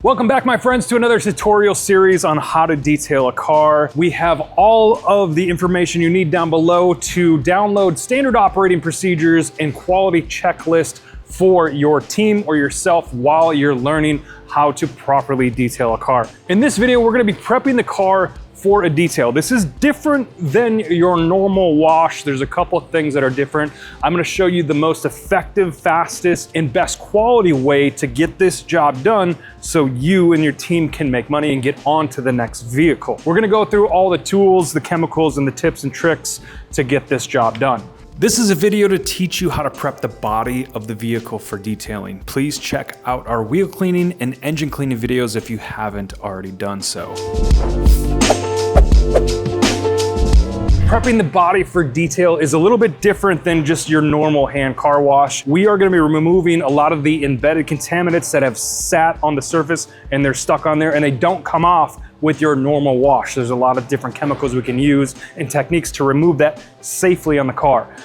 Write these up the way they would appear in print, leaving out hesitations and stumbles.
Welcome back, my friends, to another tutorial series on how to detail a car. We have all of the information you need down below to download standard operating procedures and quality checklist for your team or yourself while you're learning how to properly detail a car. In this video, we're going to be prepping the car for a detail. This is different than your normal wash. There's a couple of things that are different. I'm going to show you the most effective, fastest, and best quality way to get this job done so you and your team can make money and get on to the next vehicle. We're going to go through all the tools, the chemicals, and the tips and tricks to get this job done. This is a video to teach you how to prep the body of the vehicle for detailing. Please check out our wheel cleaning and engine cleaning videos if you haven't already done so. Prepping the body for detail is a little bit different than just your normal hand car wash. We are going to be removing a lot of the embedded contaminants that have sat on the surface and they're stuck on there and they don't come off with your normal wash. There's a lot of different chemicals we can use and techniques to remove that safely on the car.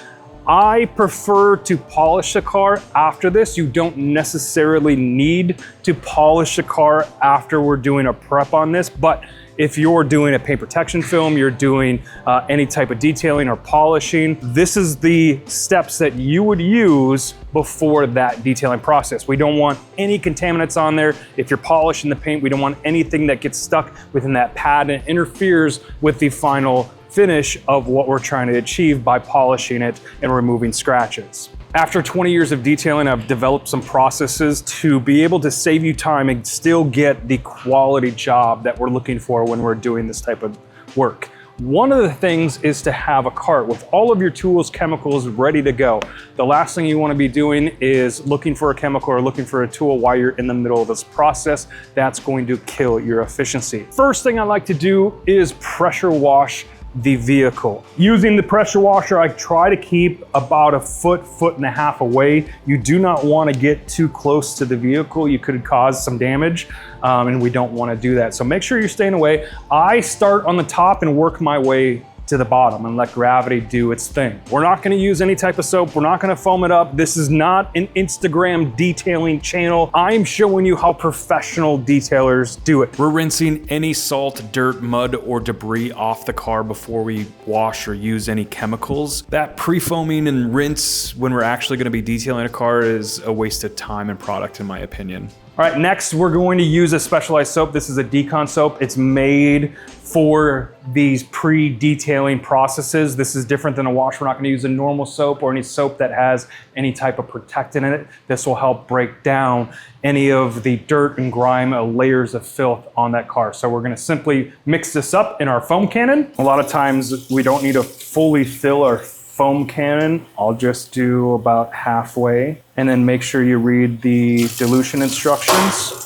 I prefer to polish the car after this. You don't necessarily need to polish the car after we're doing a prep on this, but if you're doing a paint protection film, you're doing any type of detailing or polishing, this is the steps that you would use before that detailing process. We don't want any contaminants on there. If you're polishing the paint, we don't want anything that gets stuck within that pad and interferes with the final finish of what we're trying to achieve by polishing it and removing scratches. After 20 years of detailing, I've developed some processes to be able to save you time and still get the quality job that we're looking for when we're doing this type of work. One of the things is to have a cart with all of your tools, chemicals ready to go. The last thing you want to be doing is looking for a chemical or looking for a tool while you're in the middle of this process. That's going to kill your efficiency. First thing I like to do is pressure wash the vehicle. Using the pressure washer, I try to keep about a foot and a half away. You do not want to get too close to the vehicle. You could cause some damage, and we don't want to do that. So make sure you're staying away. I start on the top and work my way to the bottom and let gravity do its thing. We're not going to use any type of soap. We're not going to foam it up. This is not an Instagram detailing channel. I'm showing you how professional detailers do it. We're rinsing any salt, dirt, mud, or debris off the car before we wash or use any chemicals. That pre-foaming and rinse when we're actually going to be detailing a car is a waste of time and product, in my opinion. All right, next we're going to use a specialized soap. This is a Decon soap. It's made for these pre-detailing processes. This is different than a wash. We're not gonna use a normal soap or any soap that has any type of protectant in it. This will help break down any of the dirt and grime, layers of filth on that car. So we're gonna simply mix this up in our foam cannon. A lot of times we don't need to fully fill our foam cannon. I'll just do about halfway and then make sure you read the dilution instructions.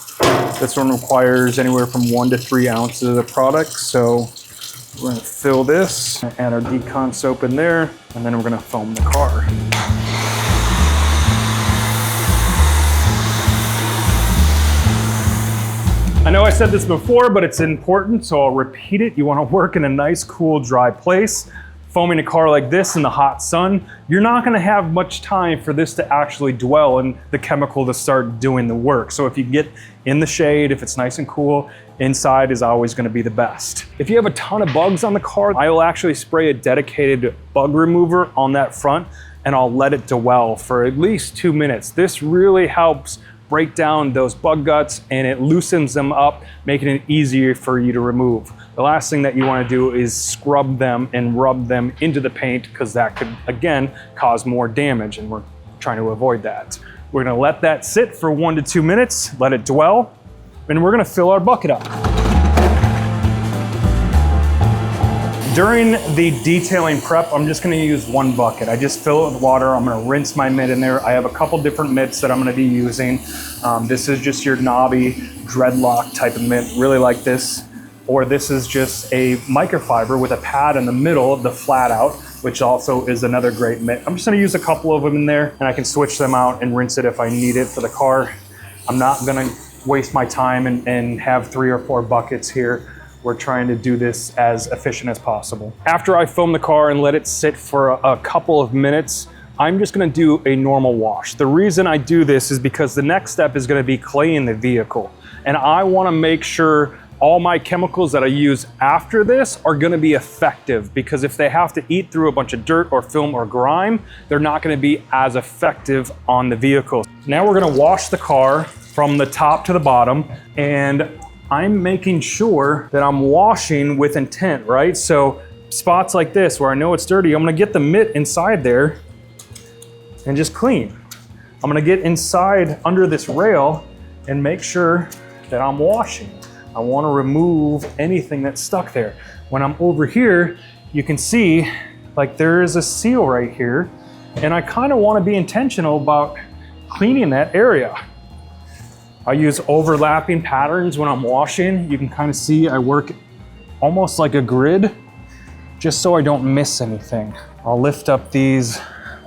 This one requires anywhere from 1 to 3 ounces of the product. So we're gonna fill this, add our Decon soap in there, and then we're gonna foam the car. I know I said this before, but it's important, so I'll repeat it. You wanna work in a nice, cool, dry place. Foaming a car like this in the hot sun, you're not gonna have much time for this to actually dwell and the chemical to start doing the work. So if you get in the shade, if it's nice and cool, inside is always gonna be the best. If you have a ton of bugs on the car, I will actually spray a dedicated bug remover on that front and I'll let it dwell for at least 2 minutes. This really helps break down those bug guts and it loosens them up, making it easier for you to remove. The last thing that you want to do is scrub them and rub them into the paint because that could, again, cause more damage and we're trying to avoid that. We're going to let that sit for 1 to 2 minutes, let it dwell, and we're going to fill our bucket up. During the detailing prep, I'm just going to use 1 bucket. I just fill it with water. I'm going to rinse my mitt in there. I have a couple different mitts that I'm going to be using. This is just your knobby dreadlock type of mitt, really like this. Or this is just a microfiber with a pad in the middle of the flat out, which also is another great mitt. I'm just gonna use a couple of them in there and I can switch them out and rinse it if I need it for the car. I'm not gonna waste my time and have 3 or 4 buckets here. We're trying to do this as efficient as possible. After I foam the car and let it sit for a couple of minutes, I'm just gonna do a normal wash. The reason I do this is because the next step is gonna be claying the vehicle. and I wanna make sure all my chemicals that I use after this are gonna be effective, because if they have to eat through a bunch of dirt or film or grime, they're not gonna be as effective on the vehicle. Now we're gonna wash the car from the top to the bottom, and I'm making sure that I'm washing with intent, right? So spots like this where I know it's dirty, I'm gonna get the mitt inside there and just clean. I'm gonna get inside under this rail and make sure that I'm washing. I wanna remove anything that's stuck there. When I'm over here, you can see like there is a seal right here, and I kinda wanna be intentional about cleaning that area. I use overlapping patterns when I'm washing. You can kind of see I work almost like a grid, just so I don't miss anything. I'll lift up these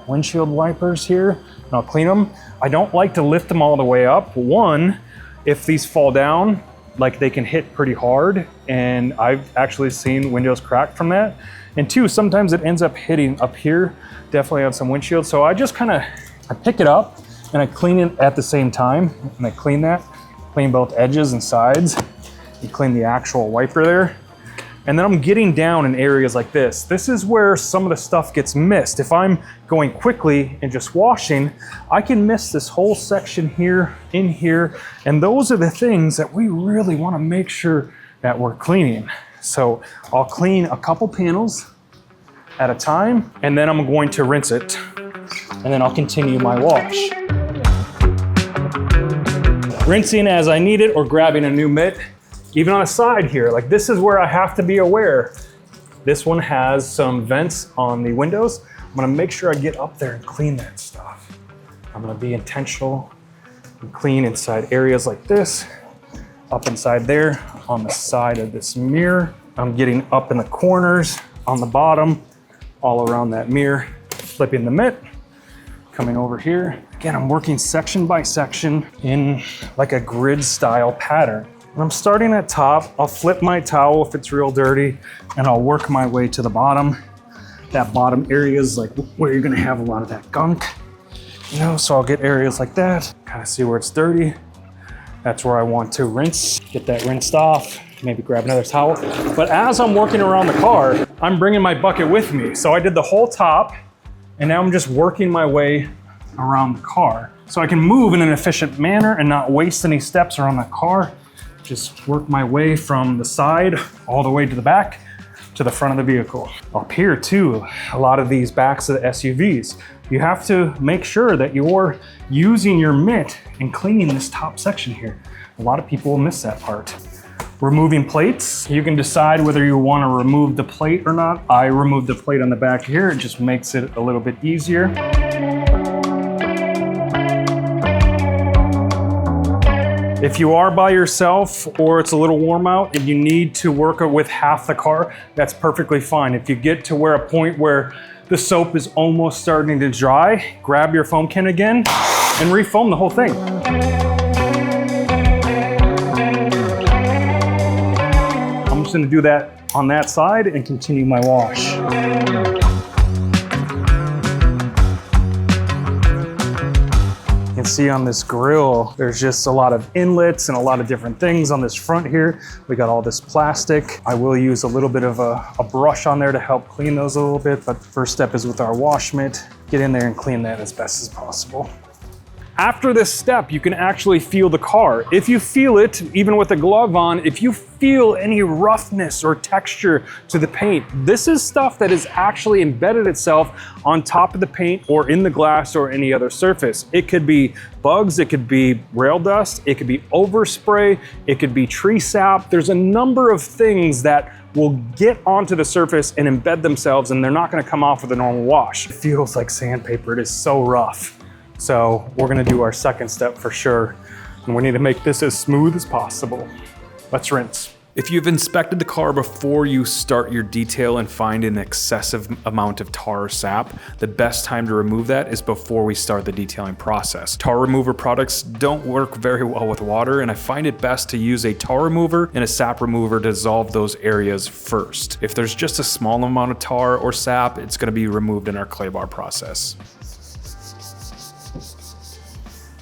windshield wipers here and I'll clean them. I don't like to lift them all the way up. One, if these fall down, like they can hit pretty hard, and I've actually seen windows crack from that. And two, sometimes it ends up hitting up here, definitely on some windshield. So I just I pick it up and I clean it at the same time. And I clean both edges and sides. You clean the actual wiper there. And then I'm getting down in areas like this. This is where some of the stuff gets missed. If I'm going quickly and just washing, I can miss this whole section here, in here, and those are the things that we really wanna make sure that we're cleaning. So I'll clean a couple panels at a time, and then I'm going to rinse it, and then I'll continue my wash. Rinsing as I need it or grabbing a new mitt. Even on the side here, like this is where I have to be aware. This one has some vents on the windows. I'm gonna make sure I get up there and clean that stuff. I'm gonna be intentional and clean inside areas like this, up inside there, on the side of this mirror. I'm getting up in the corners, on the bottom, all around that mirror, flipping the mitt, coming over here. Again, I'm working section by section in like a grid style pattern. When I'm starting at top, I'll flip my towel if it's real dirty, and I'll work my way to the bottom. That bottom area is like where you're gonna have a lot of that gunk, you know, so I'll get areas like that, kind of see where it's dirty. That's where I want to rinse, get that rinsed off, maybe grab another towel. But as I'm working around the car, I'm bringing my bucket with me. So I did the whole top, and now I'm just working my way around the car. So I can move in an efficient manner and not waste any steps around the car. Just work my way from the side all the way to the back to the front of the vehicle. Up here too, a lot of these backs of the SUVs, you have to make sure that you're using your mitt and cleaning this top section here. A lot of people will miss that part. Removing plates, you can decide whether you want to remove the plate or not. I removed the plate on the back here, it just makes it a little bit easier. If you are by yourself or it's a little warm out and you need to work with half the car, that's perfectly fine. If you get to a point where the soap is almost starting to dry, grab your foam can again and refoam the whole thing. I'm just gonna do that on that side and continue my wash. You can see on this grill, there's just a lot of inlets and a lot of different things on this front here. We got all this plastic. I will use a little bit of a brush on there to help clean those a little bit, but the first step is with our wash mitt. Get in there and clean that as best as possible. After this step, you can actually feel the car. If you feel it, even with a glove on, if you feel any roughness or texture to the paint, this is stuff that has actually embedded itself on top of the paint or in the glass or any other surface. It could be bugs, it could be rail dust, it could be overspray, it could be tree sap. There's a number of things that will get onto the surface and embed themselves, and they're not gonna come off with a normal wash. It feels like sandpaper, it is so rough. So we're gonna do our second step for sure. And we need to make this as smooth as possible. Let's rinse. If you've inspected the car before you start your detail and find an excessive amount of tar or sap, the best time to remove that is before we start the detailing process. Tar remover products don't work very well with water, and I find it best to use a tar remover and a sap remover to dissolve those areas first. If there's just a small amount of tar or sap, it's gonna be removed in our clay bar process.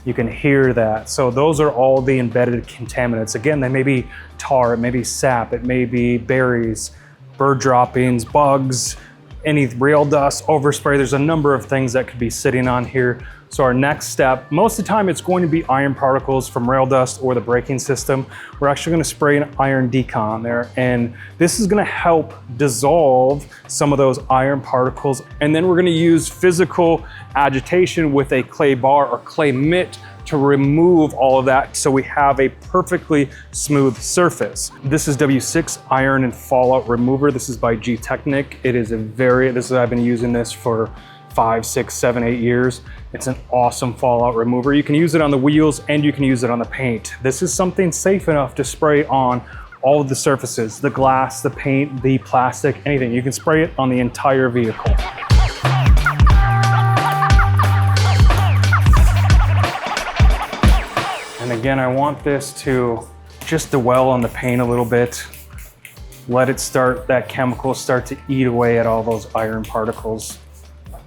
You can hear that. So those are all the embedded contaminants. Again, they may be tar, it may be sap, it may be berries, bird droppings, bugs, any rail dust, overspray. There's a number of things that could be sitting on here. So our next step, most of the time it's going to be iron particles from rail dust or the braking system. We're actually going to spray an iron decon there, and this is going to help dissolve some of those iron particles. And then we're going to use physical agitation with a clay bar or clay mitt to remove all of that so we have a perfectly smooth surface. This is W6 Iron and Fallout Remover. This is by G-Technic. It is I've been using this for 5, 6, 7, 8 years. It's an awesome fallout remover. You can use it on the wheels and you can use it on the paint. This is something safe enough to spray on all of the surfaces, the glass, the paint, the plastic, anything. You can spray it on the entire vehicle. And again, I want this to just dwell on the paint a little bit. Let it start, that chemical start to eat away at all those iron particles.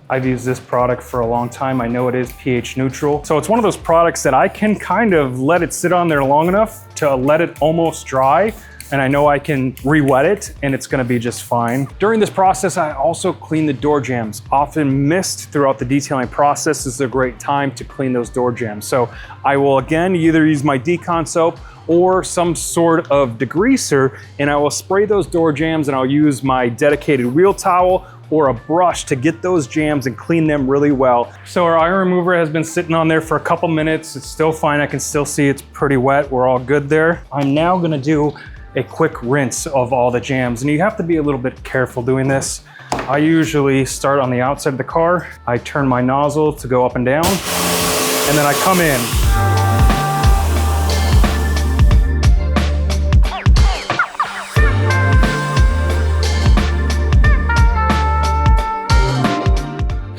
I've used this product for a long time. I know it is pH neutral. So it's one of those products that I can kind of let it sit on there long enough to let it almost dry. And I know I can re-wet it and it's gonna be just fine. During this process, I also clean the door jambs. Often missed throughout the detailing process. This is a great time to clean those door jambs. So I will again either use my Decon soap or some sort of degreaser, and I will spray those door jambs, and I'll use my dedicated wheel towel or a brush to get those jams and clean them really well. So our iron remover has been sitting on there for a couple minutes. It's still fine. I can still see it's pretty wet. We're all good there. I'm now gonna do a quick rinse of all the jams, and you have to be a little bit careful doing this. I usually start on the outside of the car. I turn my nozzle to go up and down, and then I come in.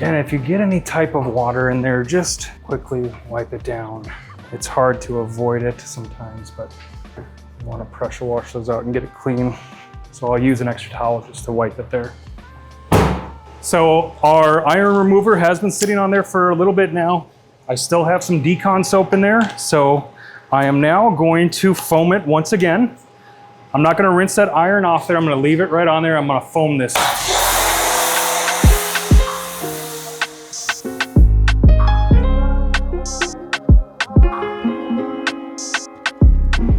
And if you get any type of water in there, just quickly wipe it down. It's hard to avoid it sometimes, but you want to pressure wash those out and get it clean. So I'll use an extra towel just to wipe it there. So our iron remover has been sitting on there for a little bit now. I still have some Decon soap in there. So I am now going to foam it once again. I'm not going to rinse that iron off there. I'm going to leave it right on there. I'm going to foam this.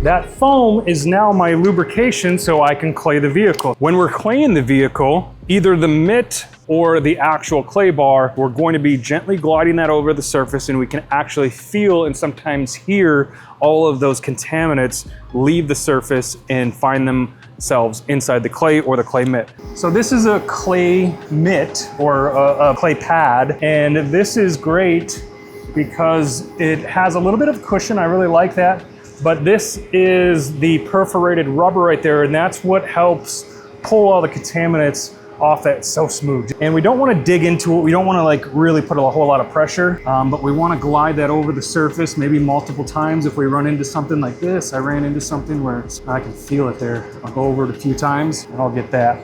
That foam is now my lubrication so I can clay the vehicle. When we're claying the vehicle, either the mitt or the actual clay bar, we're going to be gently gliding that over the surface, and we can actually feel and sometimes hear all of those contaminants leave the surface and find themselves inside the clay or the clay mitt. So this is a clay mitt or a clay pad, and this is great because it has a little bit of cushion. I really like that. But this is the perforated rubber right there, and that's what helps pull all the contaminants off that. It's so smooth. And we don't want to dig into it. We don't want to like really put a whole lot of pressure, but we want to glide that over the surface maybe multiple times. If we run into something like this, I ran into something where I can feel it there. I'll go over it a few times and I'll get that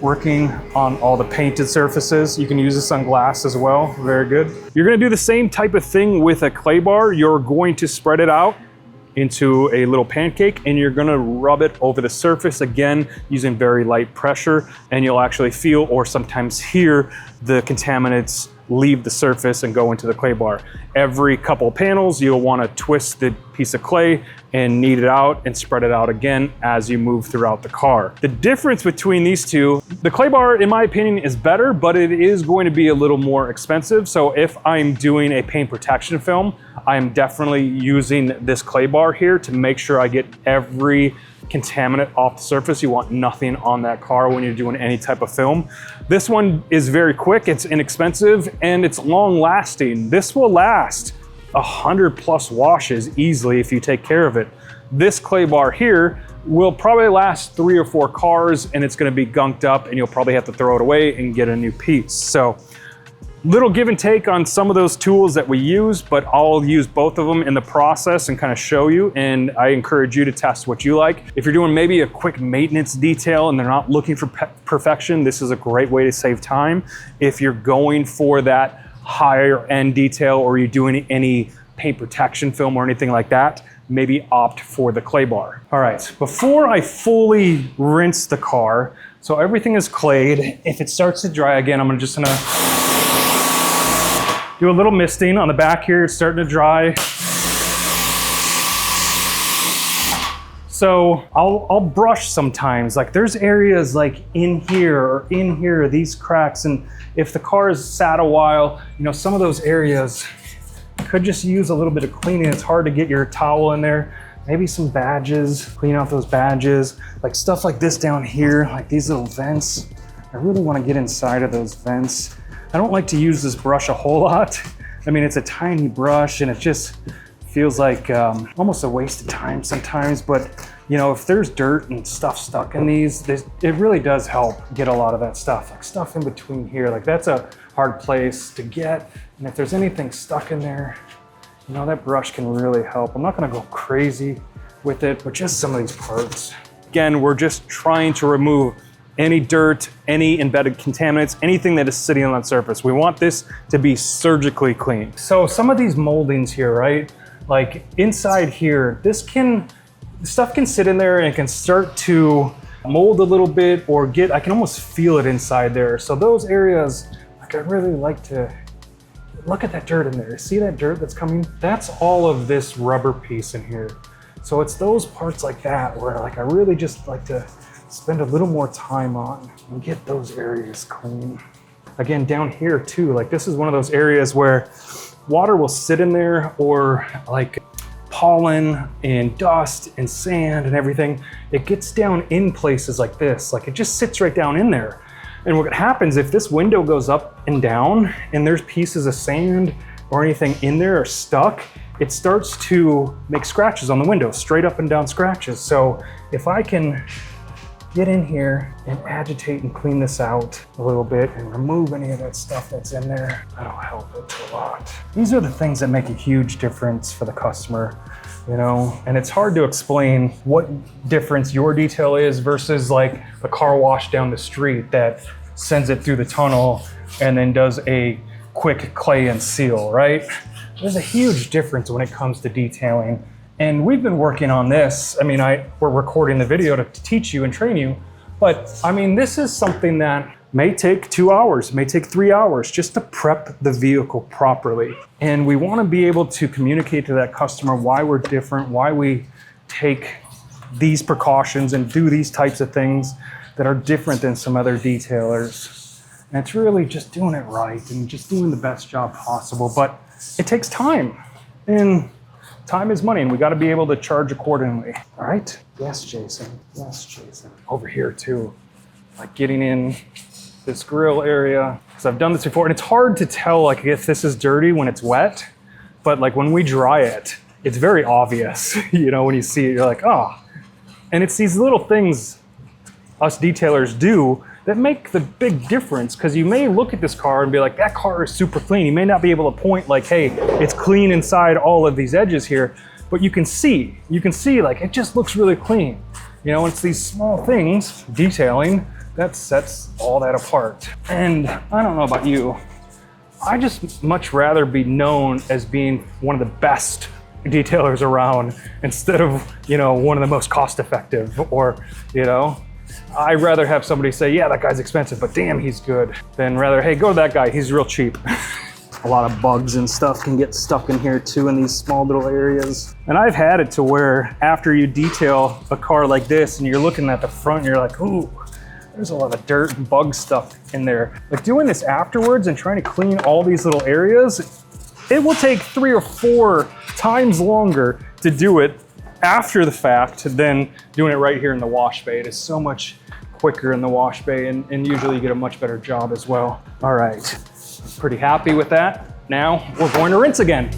working on all the painted surfaces. You can use this on glass as well. Very good. You're going to do the same type of thing with a clay bar. You're going to spread it out into a little pancake, and you're gonna rub it over the surface, again, using very light pressure, and you'll actually feel or sometimes hear the contaminants leave the surface and go into the clay bar. Every couple of panels, you'll wanna twist the piece of clay and knead it out and spread it out again as you move throughout the car. The difference between these two, the clay bar, in my opinion, is better, but it is going to be a little more expensive. So if I'm doing a paint protection film, I'm definitely using this clay bar here to make sure I get every contaminant off the surface. You want nothing on that car when you're doing any type of film. This one is very quick, it's inexpensive, and it's long lasting. This will last 100+ washes easily if you take care of it. This clay bar here will probably last 3 or 4 cars, and it's gonna be gunked up, and you'll probably have to throw it away and get a new piece. So little give and take on some of those tools that we use, but I'll use both of them in the process and kind of show you, and I encourage you to test what you like. If you're doing maybe a quick maintenance detail and they're not looking for perfection, this is a great way to save time. If you're going for that higher end detail, or you're doing any paint protection film or anything like that, maybe opt for the clay bar. All right, before I fully rinse the car, so everything is clayed. If it starts to dry again, I'm just gonna do a little misting on the back here. It's starting to dry. So I'll brush sometimes. Like there's areas like in here or in here, these cracks. And if the car is sat a while, you know, some of those areas could just use a little bit of cleaning. It's hard to get your towel in there. Maybe some badges, clean out those badges. Like stuff like this down here, like these little vents. I really want to get inside of those vents. I don't like to use this brush a whole lot. I mean, it's a tiny brush and it just feels like almost a waste of time sometimes, but you know, if there's dirt and stuff stuck in these, it really does help get a lot of that stuff, like stuff in between here. Like that's a hard place to get. And if there's anything stuck in there, you know, that brush can really help. I'm not gonna go crazy with it, but just some of these parts. Again, we're just trying to remove any dirt, any embedded contaminants, anything that is sitting on that surface. We want this to be surgically clean. So some of these moldings here, right? Like inside here, stuff can sit in there and it can start to mold a little bit or I can almost feel it inside there. So those areas, like I really like to look at that dirt in there. See that dirt that's coming? That's all of this rubber piece in here. So it's those parts like that where like I really just like to spend a little more time on and get those areas clean. Again, down here too, like this is one of those areas where water will sit in there or like pollen and dust and sand and everything. It gets down in places like this, like it just sits right down in there. And what happens if this window goes up and down and there's pieces of sand or anything in there or stuck, it starts to make scratches on the window, straight up and down scratches. So if I can get in here and agitate and clean this out a little bit and remove any of that stuff that's in there, that'll help it a lot. These are the things that make a huge difference for the customer, you know, and it's hard to explain what difference your detail is versus like the car wash down the street that sends it through the tunnel and then does a quick clay and seal, right? There's a huge difference when it comes to detailing. And we've been working on this. I mean, we're recording the video to teach you and train you, but I mean, this is something that may take 2 hours, may take 3 hours just to prep the vehicle properly. And we want to be able to communicate to that customer why we're different, why we take these precautions and do these types of things that are different than some other detailers. And it's really just doing it right and just doing the best job possible, but it takes time. And time is money, and we got to be able to charge accordingly. All right? Yes, Jason. Yes, Jason. Over here too, like getting in this grill area, because I've done this before, and it's hard to tell like if this is dirty when it's wet, but like when we dry it, it's very obvious. You know, when you see it, you're like, oh. And it's these little things us detailers do that make the big difference, because you may look at this car and be like, that car is super clean. You may not be able to point like, hey, it's clean inside all of these edges here, but you can see like it just looks really clean. You know, it's these small things, detailing, that sets all that apart. And I don't know about you, I just much rather be known as being one of the best detailers around instead of, you know, one of the most cost effective, or, you know, I'd rather have somebody say, yeah, that guy's expensive, but damn, he's good, than rather, hey, go to that guy, he's real cheap. A lot of bugs and stuff can get stuck in here too in these small little areas. And I've had it to where after you detail a car like this and you're looking at the front, you're like, ooh, there's a lot of dirt and bug stuff in there. Like doing this afterwards and trying to clean all these little areas, it will take 3 or 4 times longer to do it after the fact than doing it right here in the wash bay. It is so much quicker in the wash bay, and usually you get a much better job as well. All right, pretty happy with that. Now we're going to rinse again.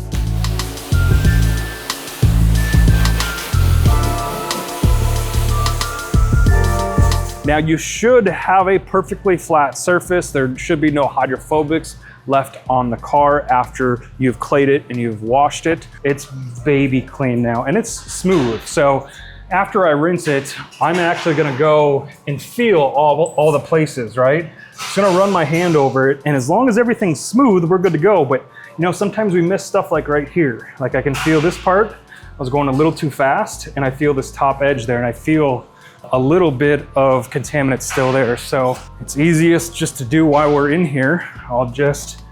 Now you should have a perfectly flat surface. There should be no hydrophobics left on the car after you've clayed it and you've washed it. It's baby clean now, and it's smooth. So after I rinse it, I'm actually gonna go and feel all the places, right? Just gonna run my hand over it, and as long as everything's smooth, we're good to go. But You know, sometimes we miss stuff like right here. Like I can feel this part, I was going a little too fast, and I feel this top edge there, and I feel a little bit of contaminant still there. So it's easiest just to do while we're in here. I'll just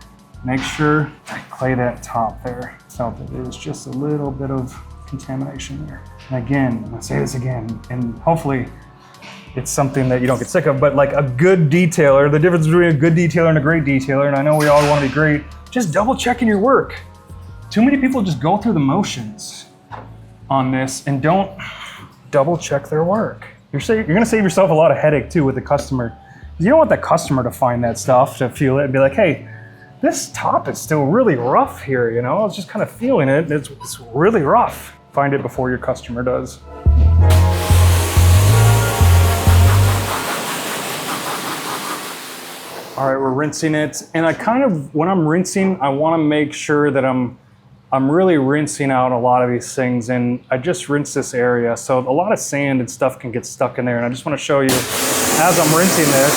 make sure I clay that top there. So there's just a little bit of contamination there. And again, I'm gonna say this again, and hopefully it's something that you don't get sick of, but like a good detailer, the difference between a good detailer and a great detailer, and I know we all wanna be great, just double checking your work. Too many people just go through the motions on this and don't double check their work. You're gonna save yourself a lot of headache too with the customer. You don't want the customer to find that stuff, to feel it and be like, hey, this top is still really rough here, you know? I was just kind of feeling it, it's really rough. Find it before your customer does. All right, we're rinsing it. And I kind of, when I'm rinsing, I wanna make sure that I'm really rinsing out a lot of these things, and I just rinse this area. So a lot of sand and stuff can get stuck in there, and I just wanna show you, as I'm rinsing this,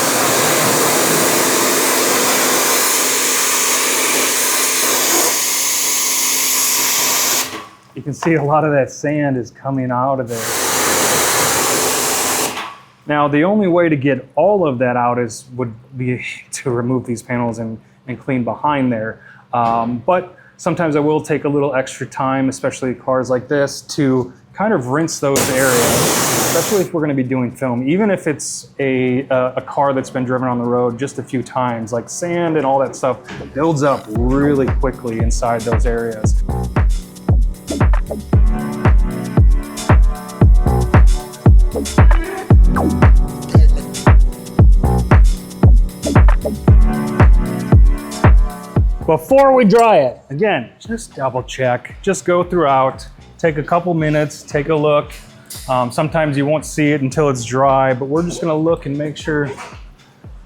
you can see a lot of that sand is coming out of there. Now, the only way to get all of that out would be to remove these panels and clean behind there. But sometimes I will take a little extra time, especially cars like this, to kind of rinse those areas, especially if we're gonna be doing film. Even if it's a car that's been driven on the road just a few times, like sand and all that stuff builds up really quickly inside those areas. Before we dry it, again, just double check, just go throughout, take a couple minutes, take a look. Sometimes you won't see it until it's dry, but we're just gonna look and make sure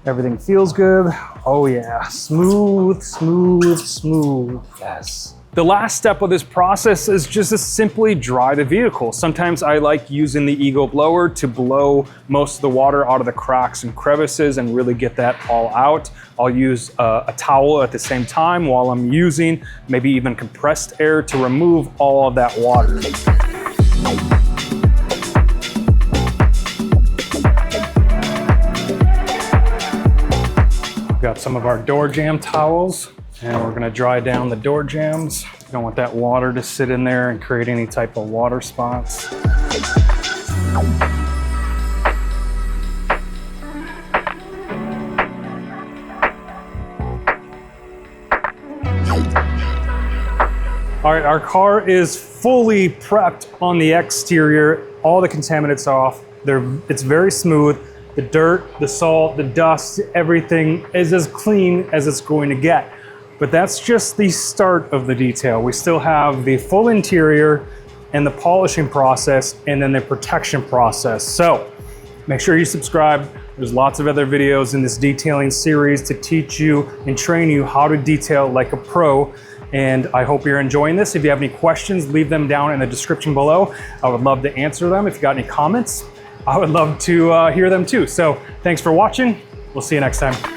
everything feels good. Oh yeah, smooth, smooth, smooth, yes. The last step of this process is just to simply dry the vehicle. Sometimes I like using the Ego blower to blow most of the water out of the cracks and crevices and really get that all out. I'll use a towel at the same time while I'm using, maybe even compressed air to remove all of that water. We've got some of our door jamb towels, and we're gonna dry down the door jambs. You don't want that water to sit in there and create any type of water spots. All right, our car is fully prepped on the exterior. All the contaminants off. It's very smooth. The dirt, the salt, the dust, everything is as clean as it's going to get. But that's just the start of the detail. We still have the full interior and the polishing process, and then the protection process. So make sure you subscribe. There's lots of other videos in this detailing series to teach you and train you how to detail like a pro. And I hope you're enjoying this. If you have any questions, leave them down in the description below. I would love to answer them. If you got any comments, I would love to hear them too. So thanks for watching. We'll see you next time.